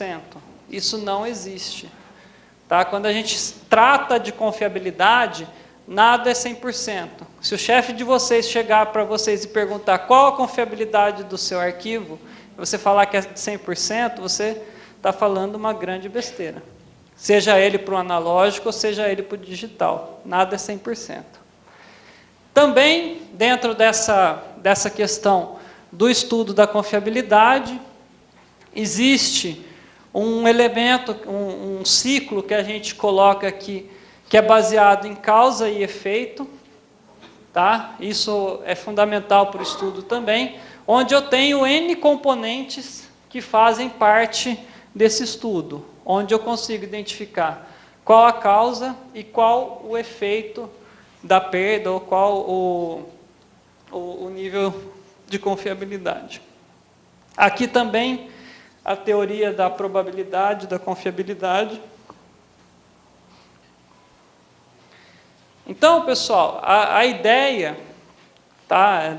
100%. Isso não existe. Tá? Quando a gente trata de confiabilidade, nada é 100%. Se o chefe de vocês chegar para vocês e perguntar qual a confiabilidade do seu arquivo, você falar que é 100%, você está falando uma grande besteira. Seja ele para o analógico ou seja ele para o digital. Nada é 100%. Também, dentro dessa questão do estudo da confiabilidade, existe um elemento, um ciclo que a gente coloca aqui, que é baseado em causa e efeito. Tá? Isso é fundamental para o estudo também, onde eu tenho N componentes que fazem parte desse estudo, onde eu consigo identificar qual a causa e qual o efeito da perda, ou qual o nível de confiabilidade. Aqui também a teoria da probabilidade, da confiabilidade. Então, pessoal, a ideia, tá,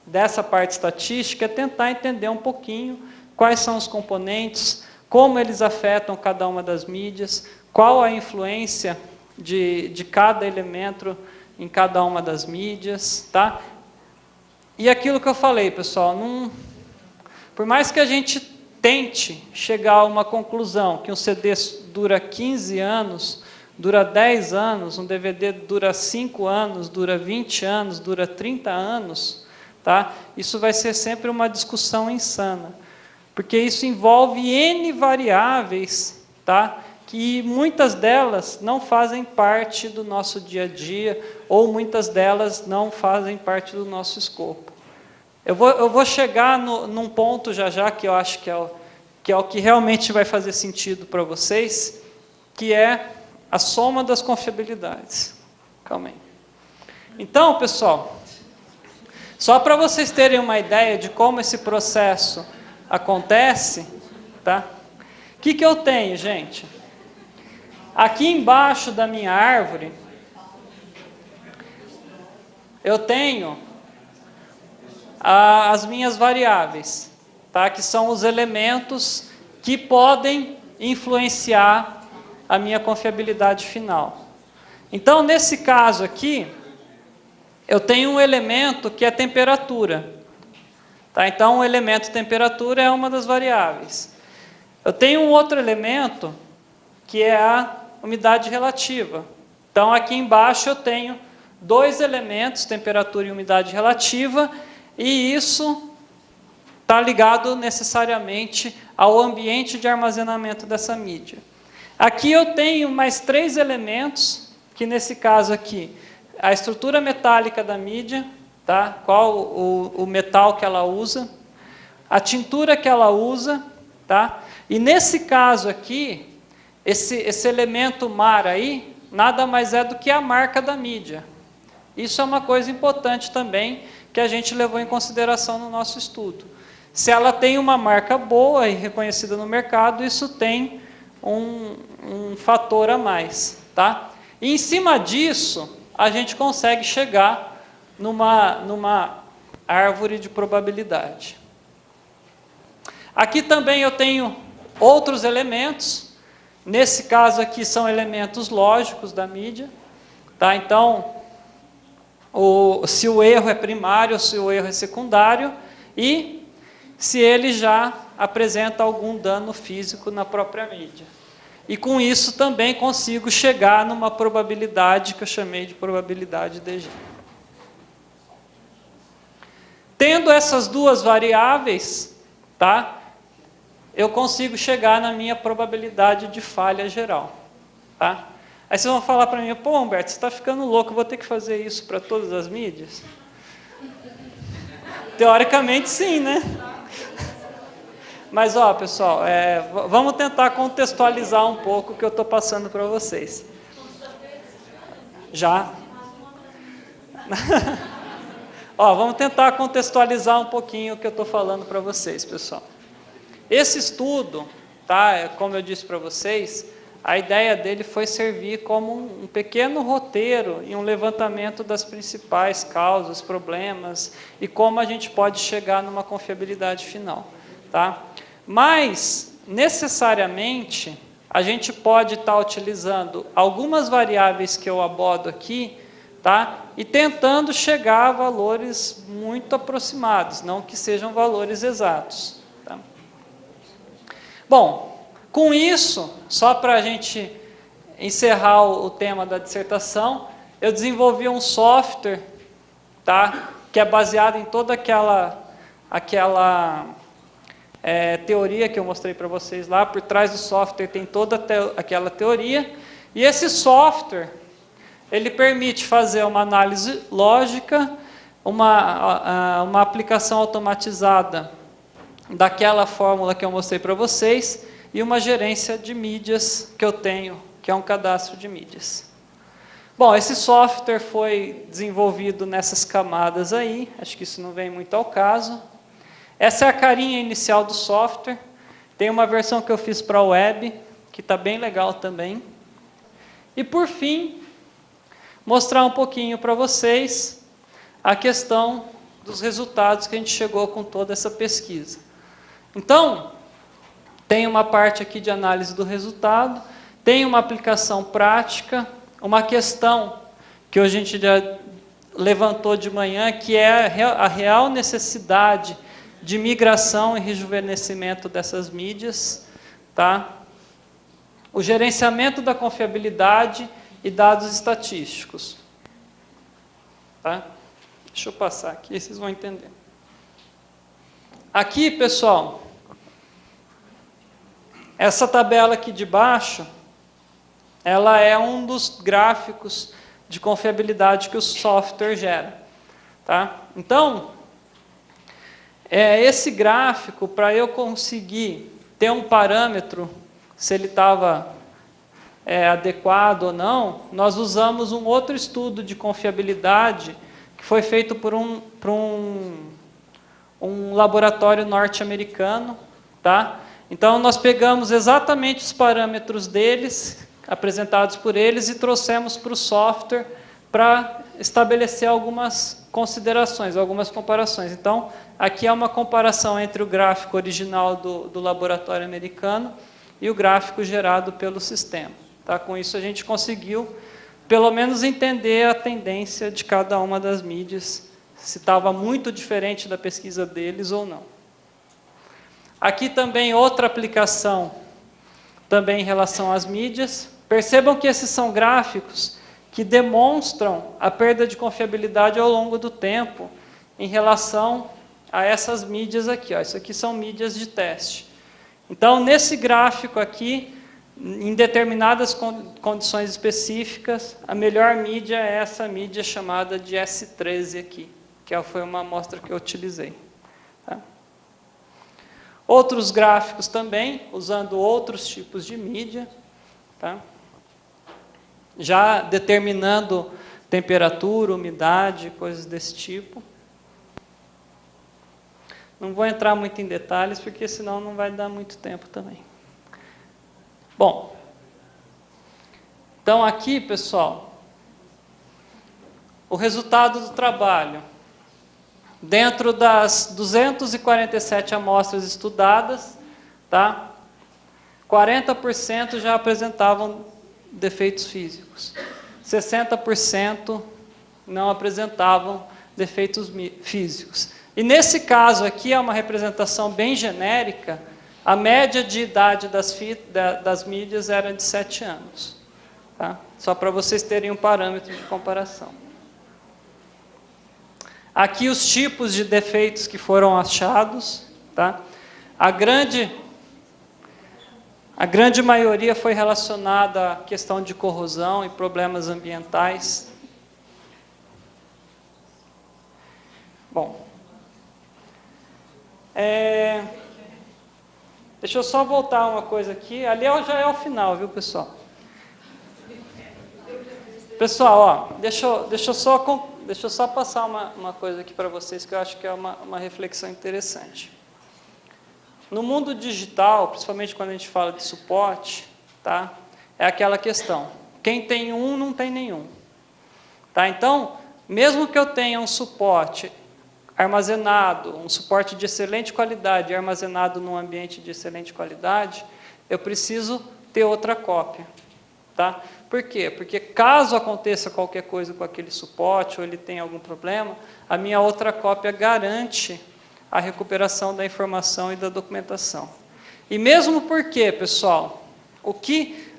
dessa parte estatística é tentar entender um pouquinho quais são os componentes, como eles afetam cada uma das mídias, qual a influência de cada elemento em cada uma das mídias. Tá? E aquilo que eu falei, pessoal, por mais que a gente tente chegar a uma conclusão que um CD dura 15 anos, dura 10 anos, um DVD dura 5 anos, dura 20 anos, dura 30 anos, tá? Isso vai ser sempre uma discussão insana, porque isso envolve N variáveis, tá? Que muitas delas não fazem parte do nosso dia a dia, ou muitas delas não fazem parte do nosso escopo. Eu vou chegar num ponto já que eu acho que é o que realmente vai fazer sentido para vocês, que é a soma das confiabilidades. Calma aí. Então, pessoal, só para vocês terem uma ideia de como esse processo acontece, tá? O que eu tenho, gente? Aqui embaixo da minha árvore, eu tenho as minhas variáveis, tá? Que são os elementos que podem influenciar a minha confiabilidade final. Então, nesse caso aqui, eu tenho um elemento que é temperatura. Tá? Então, o elemento temperatura é uma das variáveis. Eu tenho um outro elemento, que é a umidade relativa. Então, aqui embaixo eu tenho dois elementos, temperatura e umidade relativa, e isso está ligado necessariamente ao ambiente de armazenamento dessa mídia. Aqui eu tenho mais 3 elementos, que nesse caso aqui, a estrutura metálica da mídia, tá? Qual o metal que ela usa, a tintura que ela usa, tá? E nesse caso aqui, esse elemento mar aí, nada mais é do que a marca da mídia. Isso é uma coisa importante também, que a gente levou em consideração no nosso estudo. Se ela tem uma marca boa e reconhecida no mercado, isso tem um fator a mais. Tá? E em cima disso, a gente consegue chegar numa árvore de probabilidade. Aqui também eu tenho outros elementos. Nesse caso aqui são elementos lógicos da mídia. Tá? Então, se o erro é primário ou se o erro é secundário, e se ele já apresenta algum dano físico na própria mídia. E com isso também consigo chegar numa probabilidade que eu chamei de probabilidade DG. Tendo essas duas variáveis, tá, eu consigo chegar na minha probabilidade de falha geral. Tá? Aí vocês vão falar para mim, pô, Humberto, você está ficando louco, eu vou ter que fazer isso para todas as mídias? Teoricamente, sim, né? Mas, ó, pessoal, vamos tentar contextualizar um pouco o que eu estou passando para vocês. Já? Ó, vamos tentar contextualizar um pouquinho o que eu estou falando para vocês, pessoal. Esse estudo, tá, como eu disse para vocês, a ideia dele foi servir como um pequeno roteiro e um levantamento das principais causas, problemas e como a gente pode chegar numa confiabilidade final. Tá? Mas necessariamente, a gente pode estar utilizando algumas variáveis que eu abordo aqui, tá? E tentando chegar a valores muito aproximados, não que sejam valores exatos. Tá? Bom, com isso, só para a gente encerrar o tema da dissertação, eu desenvolvi um software, tá? Que é baseado em toda aquela teoria que eu mostrei para vocês lá. Por trás do software tem toda aquela teoria, e esse software ele permite fazer uma análise lógica, uma aplicação automatizada daquela fórmula que eu mostrei para vocês, e uma gerência de mídias que eu tenho, que é um cadastro de mídias. Bom, esse software foi desenvolvido nessas camadas aí, acho que isso não vem muito ao caso. Essa é a carinha inicial do software. Tem uma versão que eu fiz para a web, que está bem legal também. E, por fim, mostrar um pouquinho para vocês a questão dos resultados que a gente chegou com toda essa pesquisa. Então, tem uma parte aqui de análise do resultado, tem uma aplicação prática, uma questão que a gente já levantou de manhã, que é a real necessidade de migração e rejuvenescimento dessas mídias, tá? O gerenciamento da confiabilidade e dados estatísticos. Tá? Deixa eu passar aqui, vocês vão entender. Aqui, pessoal, essa tabela aqui de baixo, ela é um dos gráficos de confiabilidade que o software gera. Tá? Então, esse gráfico, para eu conseguir ter um parâmetro, se ele estava adequado ou não, nós usamos um outro estudo de confiabilidade que foi feito por um laboratório norte-americano. Tá? Então, nós pegamos exatamente os parâmetros deles, apresentados por eles, e trouxemos para o software para estabelecer algumas considerações, algumas comparações. Então, aqui é uma comparação entre o gráfico original do laboratório americano e o gráfico gerado pelo sistema. Tá? Com isso, a gente conseguiu, pelo menos, entender a tendência de cada uma das mídias, se estava muito diferente da pesquisa deles ou não. Aqui também outra aplicação, também em relação às mídias. Percebam que esses são gráficos que demonstram a perda de confiabilidade ao longo do tempo em relação a essas mídias aqui. Ó. Isso aqui são mídias de teste. Então, nesse gráfico aqui, em determinadas condições específicas, a melhor mídia é essa mídia chamada de S13 aqui, que foi uma amostra que eu utilizei. Tá? Outros gráficos também, usando outros tipos de mídia, tá? Já determinando temperatura, umidade, coisas desse tipo. Não vou entrar muito em detalhes, porque senão não vai dar muito tempo também. Bom, então aqui, pessoal, o resultado do trabalho. Dentro das 247 amostras estudadas, tá? 40% já apresentavam defeitos físicos. 60% não apresentavam defeitos físicos. E nesse caso aqui é uma representação bem genérica, a média de idade das mídias era de 7 anos. Tá? Só para vocês terem um parâmetro de comparação. Aqui os tipos de defeitos que foram achados. Tá? A grande maioria foi relacionada à questão de corrosão e problemas ambientais. Bom, deixa eu só voltar uma coisa aqui. Ali já é o final, viu, pessoal? Pessoal, ó, deixa eu só passar uma coisa aqui para vocês que eu acho que é uma reflexão interessante. No mundo digital, principalmente quando a gente fala de suporte, tá? É aquela questão, quem tem um não tem nenhum. Tá? Então, mesmo que eu tenha um suporte armazenado, um suporte de excelente qualidade armazenado num ambiente de excelente qualidade, eu preciso ter outra cópia. Tá? Por quê? Porque caso aconteça qualquer coisa com aquele suporte ou ele tenha algum problema, a minha outra cópia garante a recuperação da informação e da documentação. E mesmo porque, pessoal,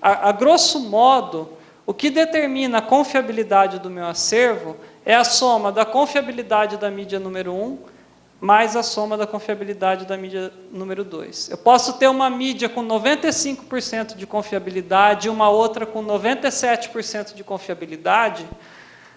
a grosso modo, o que determina a confiabilidade do meu acervo é a soma da confiabilidade da mídia número 1 mais a soma da confiabilidade da mídia número 2. Eu posso ter uma mídia com 95% de confiabilidade e uma outra com 97% de confiabilidade.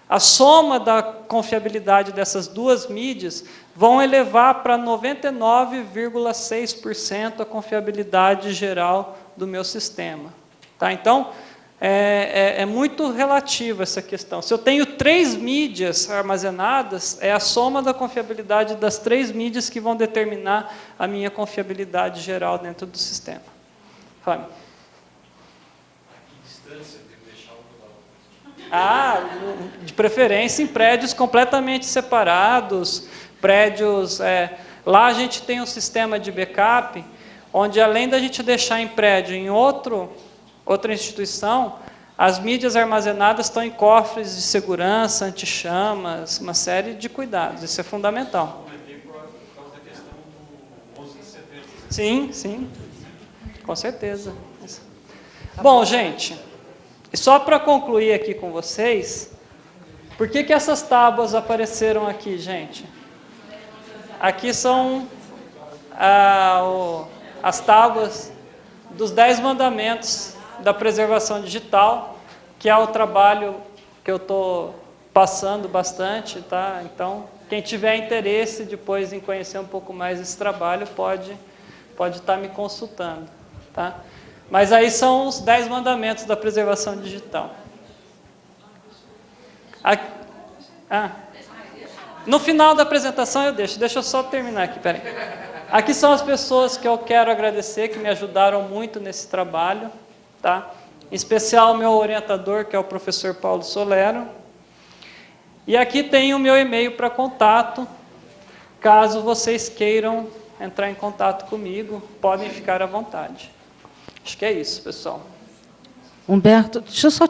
A soma da confiabilidade dessas duas mídias vão elevar para 99,6% a confiabilidade geral do meu sistema. Tá? Então, é muito relativa essa questão. Se eu tenho 3 mídias armazenadas, é a soma da confiabilidade das 3 mídias que vão determinar a minha confiabilidade geral dentro do sistema. Fábio. De preferência em prédios completamente separados, prédios... lá a gente tem um sistema de backup, onde além da gente deixar em prédio em outra instituição, as mídias armazenadas estão em cofres de segurança, anti-chamas, uma série de cuidados. Isso é fundamental. Sim, sim, com certeza. Bom, gente, e só para concluir aqui com vocês, por que essas tábuas apareceram aqui, gente? Aqui são as tábuas dos 10 mandamentos da preservação digital, que é o trabalho que eu estou passando bastante, tá? Então, quem tiver interesse depois em conhecer um pouco mais esse trabalho, pode estar me consultando, tá? Mas aí são os 10 mandamentos da preservação digital. No final da apresentação eu deixa eu só terminar aqui, peraí. Aqui são as pessoas que eu quero agradecer, que me ajudaram muito nesse trabalho. Tá? Em especial o meu orientador, que é o professor Paulo Solero. E aqui tem o meu e-mail para contato. Caso vocês queiram entrar em contato comigo, podem ficar à vontade. Acho que é isso, pessoal. Humberto, deixa eu só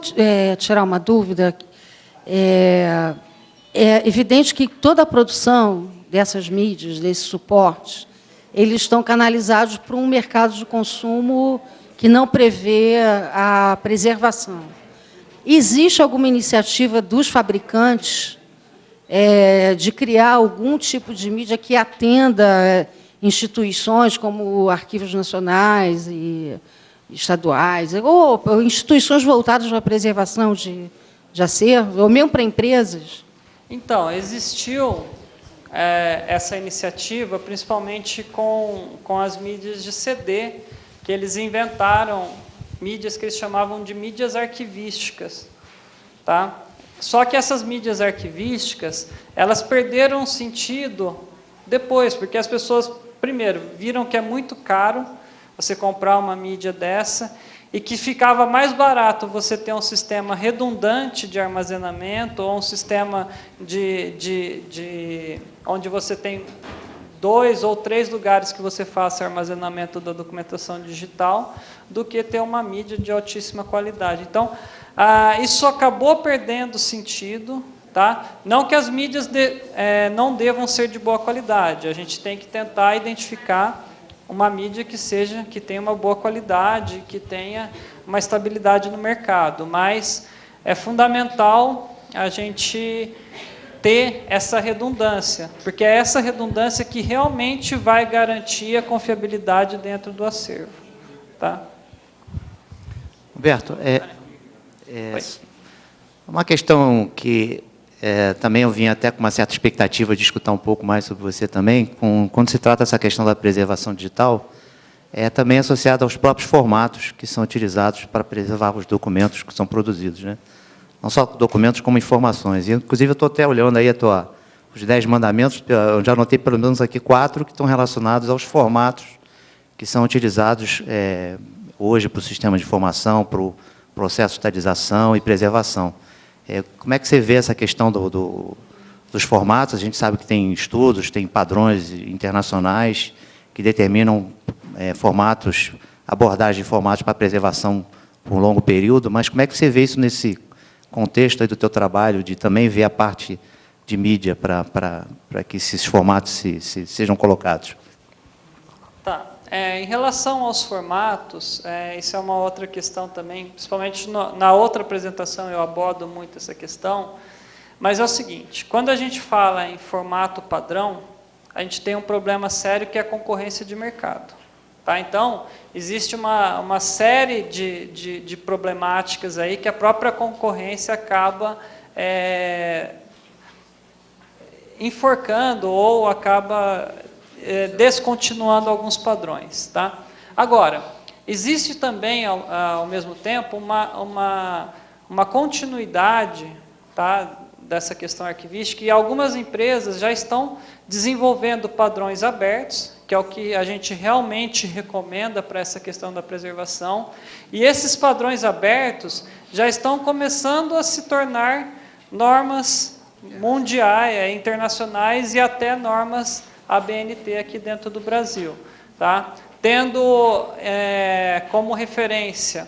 tirar uma dúvida. É evidente que toda a produção dessas mídias, desses suportes, eles estão canalizados para um mercado de consumo que não prevê a preservação. Existe alguma iniciativa dos fabricantes de criar algum tipo de mídia que atenda instituições como arquivos nacionais e estaduais, ou instituições voltadas para a preservação de acervo, ou mesmo para empresas? Então, existiu essa iniciativa, principalmente com as mídias de CD, que eles inventaram mídias que eles chamavam de mídias arquivísticas. Tá? Só que essas mídias arquivísticas, elas perderam sentido depois, porque as pessoas, primeiro, viram que é muito caro você comprar uma mídia dessa e que ficava mais barato você ter um sistema redundante de armazenamento ou um sistema onde você tem 2 ou 3 lugares que você faça armazenamento da documentação digital, do que ter uma mídia de altíssima qualidade. Então, isso acabou perdendo sentido. Tá? Não que as mídias não devam ser de boa qualidade, a gente tem que tentar identificar uma mídia que tenha uma boa qualidade, que tenha uma estabilidade no mercado, mas é fundamental a gente ter essa redundância, porque é essa redundância que realmente vai garantir a confiabilidade dentro do acervo. Tá? Humberto, uma questão que também eu vim até com uma certa expectativa de escutar um pouco mais sobre você também, quando se trata dessa questão da preservação digital, é também associada aos próprios formatos que são utilizados para preservar os documentos que são produzidos, né? Não só documentos, como informações. E, inclusive, eu estou até olhando aí os 10 mandamentos, eu já anotei pelo menos aqui 4 que estão relacionados aos formatos que são utilizados hoje para o sistema de informação, para o processo de estabilização e preservação. Como é que você vê essa questão dos formatos. A gente sabe que tem estudos, tem padrões internacionais que determinam formatos, abordagem de formatos para preservação por um longo período, mas como é que você vê isso nesse contexto aí do teu trabalho, de também ver a parte de mídia para que esses formatos sejam colocados? Tá. Em relação aos formatos, isso é uma outra questão também, principalmente na outra apresentação eu abordo muito essa questão, mas é o seguinte, quando a gente fala em formato padrão, a gente tem um problema sério que é a concorrência de mercado. Tá? Então, existe uma série de problemáticas aí que a própria concorrência acaba enforcando ou acaba descontinuando alguns padrões. Tá? Agora, existe também, ao mesmo tempo, uma continuidade, tá, dessa questão arquivística, e algumas empresas já estão desenvolvendo padrões abertos, que é o que a gente realmente recomenda para essa questão da preservação, e esses padrões abertos já estão começando a se tornar normas mundiais, internacionais e até normas ABNT aqui dentro do Brasil. Tá? Tendo como referência,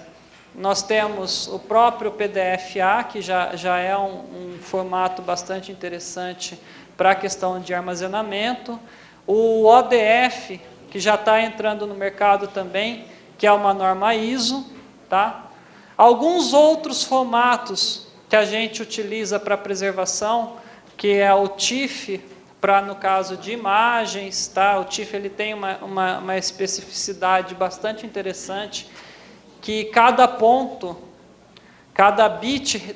nós temos o próprio PDF-A, que já é um formato bastante interessante para a questão de armazenamento, o ODF, que já está entrando no mercado também, que é uma norma ISO. Tá? Alguns outros formatos que a gente utiliza para preservação, que é o TIFF, para no caso de imagens, tá? O TIFF ele tem uma especificidade bastante interessante, que cada ponto, cada bit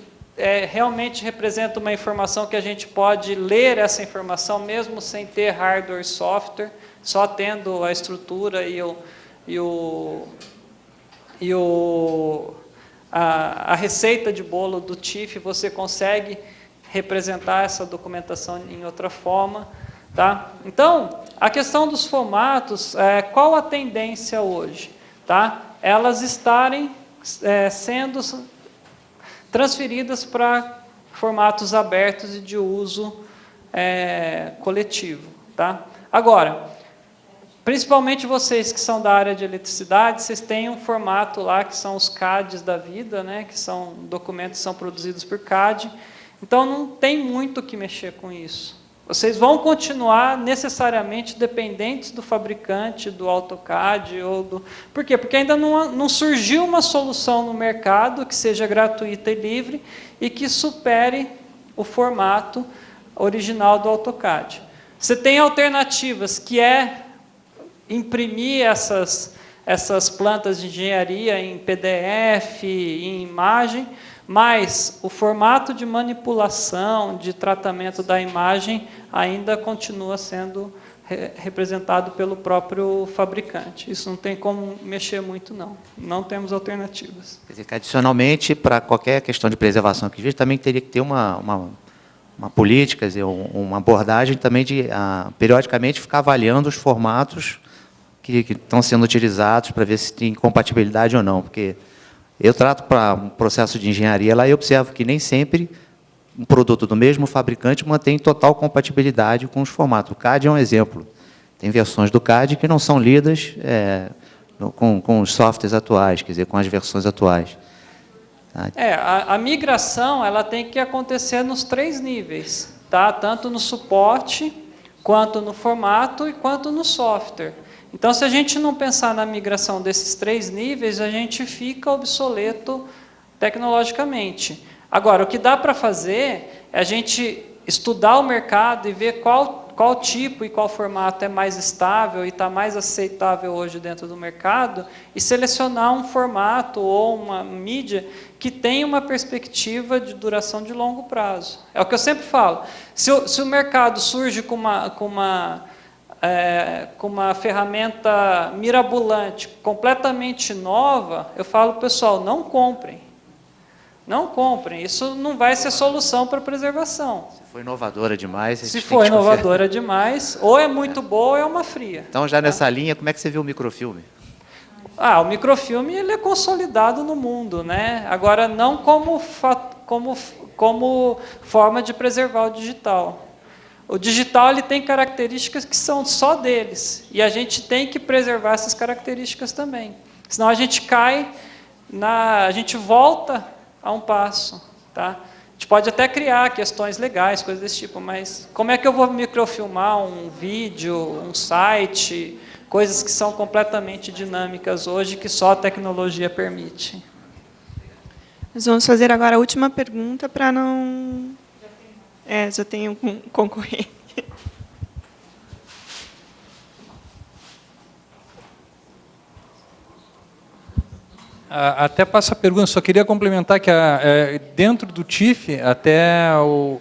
realmente representa uma informação que a gente pode ler essa informação mesmo sem ter hardware e software, só tendo a estrutura a receita de bolo do TIFF, você consegue representar essa documentação em outra forma. Tá? Então, a questão dos formatos, qual a tendência hoje? Tá? Elas estarem sendo transferidas para formatos abertos e de uso coletivo. Tá? Agora, principalmente vocês que são da área de eletricidade, vocês têm um formato lá que são os CADs da vida, né, que são documentos que são produzidos por CAD, então não tem muito o que mexer com isso. Vocês vão continuar necessariamente dependentes do fabricante, do AutoCAD ou do... Por quê? Porque ainda não surgiu uma solução no mercado que seja gratuita e livre e que supere o formato original do AutoCAD. Você tem alternativas que imprimir essas plantas de engenharia em PDF, em imagem, mas o formato de manipulação, de tratamento da imagem, ainda continua sendo representado pelo próprio fabricante. Isso não tem como mexer muito, não. Não temos alternativas. Quer dizer, que, adicionalmente, para qualquer questão de preservação que existe, também teria que ter uma política, quer dizer, uma abordagem também de, periodicamente, ficar avaliando os formatos que estão sendo utilizados para ver se tem compatibilidade ou não, porque eu trato para um processo de engenharia lá e observo que nem sempre um produto do mesmo fabricante mantém total compatibilidade com os formatos. O CAD é um exemplo. Tem versões do CAD que não são lidas com os softwares atuais, quer dizer, com as versões atuais. A migração ela tem que acontecer nos 3 níveis, tá? Tanto no suporte, quanto no formato e quanto no software. Então, se a gente não pensar na migração desses 3 níveis, a gente fica obsoleto tecnologicamente. Agora, o que dá para fazer é a gente estudar o mercado e ver qual tipo e qual formato é mais estável e está mais aceitável hoje dentro do mercado e selecionar um formato ou uma mídia que tenha uma perspectiva de duração de longo prazo. É o que eu sempre falo. Se o mercado surge com uma ferramenta mirabolante, completamente nova, eu falo, pessoal, não comprem. Não comprem, isso não vai ser solução para a preservação. Se for inovadora demais... Se for inovadora demais, ou é muito boa ou é uma fria. Então, já nessa linha, como é que você vê o microfilme? O microfilme ele é consolidado no mundo, né? Agora, não como forma de preservar o digital. O digital ele tem características que são só deles, e a gente tem que preservar essas características também. Senão a gente cai, a gente volta a um passo. Tá? A gente pode até criar questões legais, coisas desse tipo, mas como é que eu vou microfilmar um vídeo, um site, coisas que são completamente dinâmicas hoje, que só a tecnologia permite? Nós vamos fazer agora a última pergunta para não... já tenho um concorrente. Até passa a pergunta, só queria complementar que dentro do TIFF, até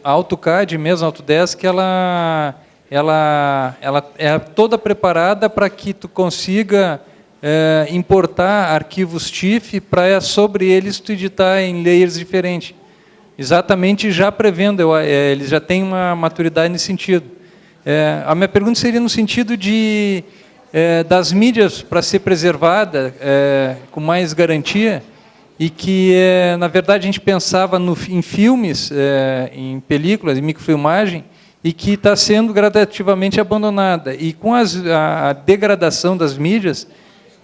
a AutoCAD, mesmo a Autodesk, ela é toda preparada para que tu consiga importar arquivos TIFF para sobre eles tu editar em layers diferentes. Exatamente já prevendo, eles já têm uma maturidade nesse sentido. A minha pergunta seria no sentido de das mídias para ser preservada com mais garantia, e que, na verdade, a gente pensava em filmes, em películas, em microfilmagem, e que está sendo gradativamente abandonada. E com a degradação das mídias,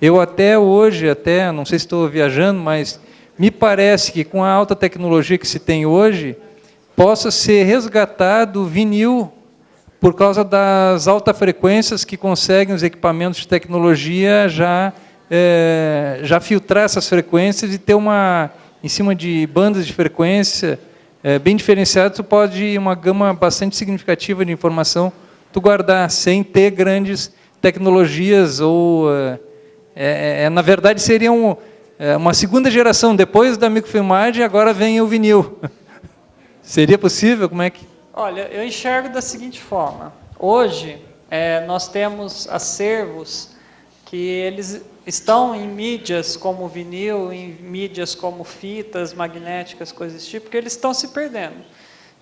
eu até hoje, não sei se estou viajando, mas me parece que com a alta tecnologia que se tem hoje, possa ser resgatado o vinil por causa das altas frequências que conseguem os equipamentos de tecnologia já filtrar essas frequências e ter em cima de bandas de frequência bem diferenciadas, tu pode uma gama bastante significativa de informação tu guardar sem ter grandes tecnologias ou na verdade seria uma segunda geração depois da microfilmagem, agora vem o vinil. Seria possível? Como é que? Olha, eu enxergo da seguinte forma. Hoje, nós temos acervos que eles estão em mídias como vinil, em mídias como fitas magnéticas, coisas desse tipo, porque eles estão se perdendo.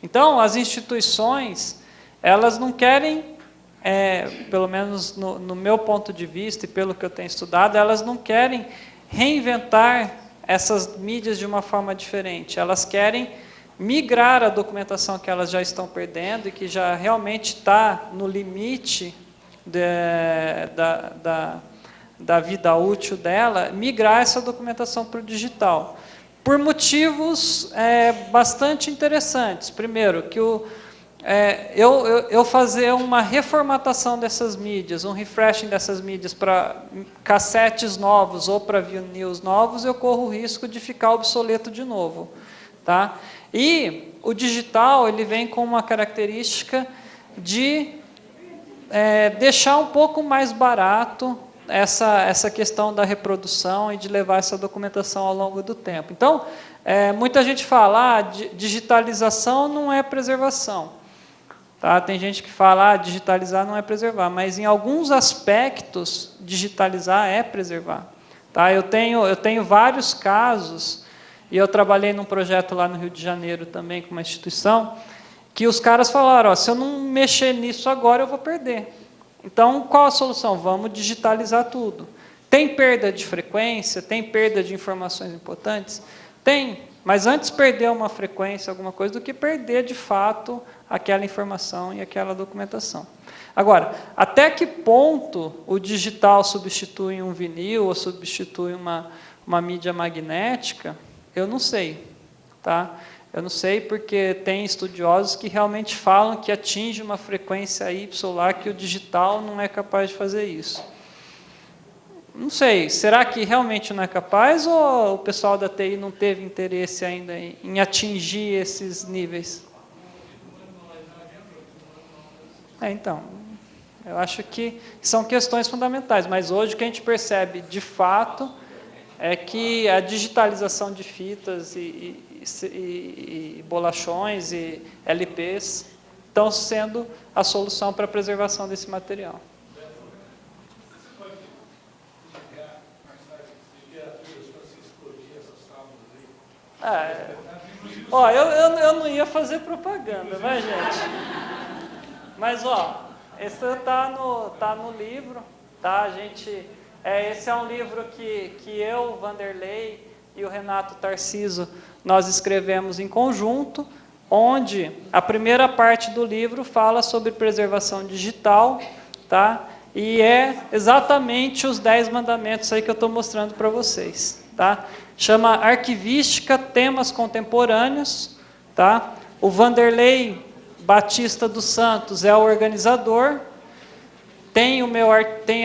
Então, as instituições, elas não querem, pelo menos no meu ponto de vista e pelo que eu tenho estudado, elas não querem reinventar essas mídias de uma forma diferente. Elas querem migrar a documentação que elas já estão perdendo e que já realmente está no limite da vida útil dela, migrar essa documentação para o digital. Por motivos bastante interessantes. Primeiro, que eu fazer uma reformatação dessas mídias, um refreshing dessas mídias para cassetes novos ou para vinyls novos, eu corro o risco de ficar obsoleto de novo. Tá? E o digital ele vem com uma característica de deixar um pouco mais barato essa questão da reprodução e de levar essa documentação ao longo do tempo. Então, muita gente fala, digitalização não é preservação. Tá? Tem gente que fala, digitalizar não é preservar, mas em alguns aspectos, digitalizar é preservar. Tá? Eu tenho vários casos. E eu trabalhei num projeto lá no Rio de Janeiro também, com uma instituição, que os caras falaram, se eu não mexer nisso agora, eu vou perder. Então, qual a solução? Vamos digitalizar tudo. Tem perda de frequência? Tem perda de informações importantes? Tem, mas antes perder uma frequência, alguma coisa, do que perder, de fato, aquela informação e aquela documentação. Agora, até que ponto o digital substitui um vinil ou substitui uma mídia magnética? Eu não sei, tá? Eu não sei porque tem estudiosos que realmente falam que atinge uma frequência Y lá que o digital não é capaz de fazer isso. Não sei, será que realmente não é capaz ou o pessoal da TI não teve interesse ainda em atingir esses níveis? Então, eu acho que são questões fundamentais, mas hoje o que a gente percebe de fato é que a digitalização de fitas e bolachões e LPs estão sendo a solução para a preservação desse material. Eu não ia fazer propaganda, né, gente? Mas, esse tá no livro, tá? A gente... esse é um livro que eu, o Vanderlei e o Renato Tarciso, nós escrevemos em conjunto. onde a primeira parte do livro fala sobre preservação digital, tá? E é exatamente os 10 mandamentos aí que eu estou mostrando para vocês, tá? Chama Arquivística, Temas Contemporâneos, tá? O Vanderlei Batista dos Santos é o organizador. Tem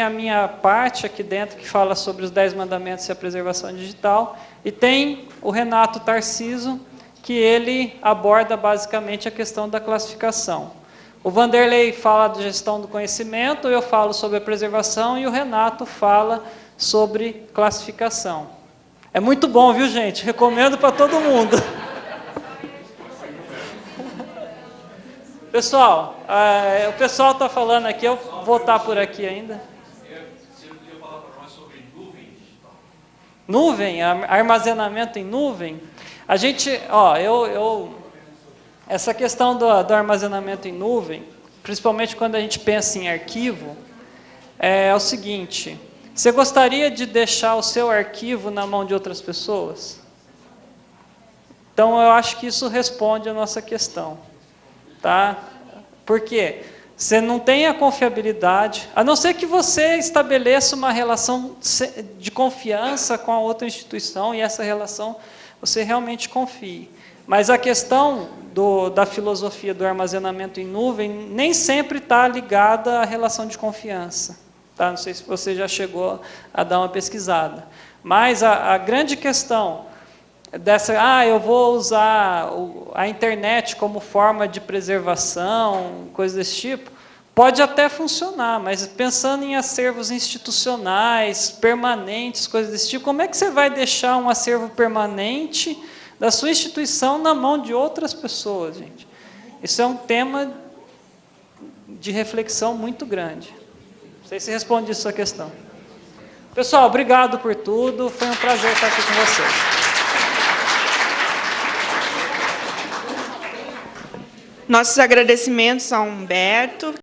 a minha parte aqui dentro que fala sobre os 10 mandamentos e a preservação digital. E tem o Renato Tarciso, que ele aborda basicamente a questão da classificação. O Vanderlei fala de gestão do conhecimento, eu falo sobre a preservação e o Renato fala sobre classificação. É muito bom, viu, gente? Recomendo para todo mundo. Pessoal, o pessoal está falando aqui, eu vou voltar por aqui ainda. Você podia falar para nós sobre nuvem digital? Nuvem, armazenamento em nuvem. A gente, essa questão do armazenamento em nuvem, principalmente quando a gente pensa em arquivo, é o seguinte: você gostaria de deixar o seu arquivo na mão de outras pessoas? Então, eu acho que isso responde a nossa questão. Tá? Por quê? Você não tem a confiabilidade, a não ser que você estabeleça uma relação de confiança com a outra instituição e essa relação você realmente confie. Mas a questão da filosofia do armazenamento em nuvem nem sempre está ligada à relação de confiança. Tá? Não sei se você já chegou a dar uma pesquisada. Mas a grande questão eu vou usar a internet como forma de preservação, coisa desse tipo, pode até funcionar, mas pensando em acervos institucionais, permanentes, coisas desse tipo, como é que você vai deixar um acervo permanente da sua instituição na mão de outras pessoas, gente? Isso é um tema de reflexão muito grande. Não sei se responde a sua questão. Pessoal, obrigado por tudo, foi um prazer estar aqui com vocês. Nossos agradecimentos ao Humberto.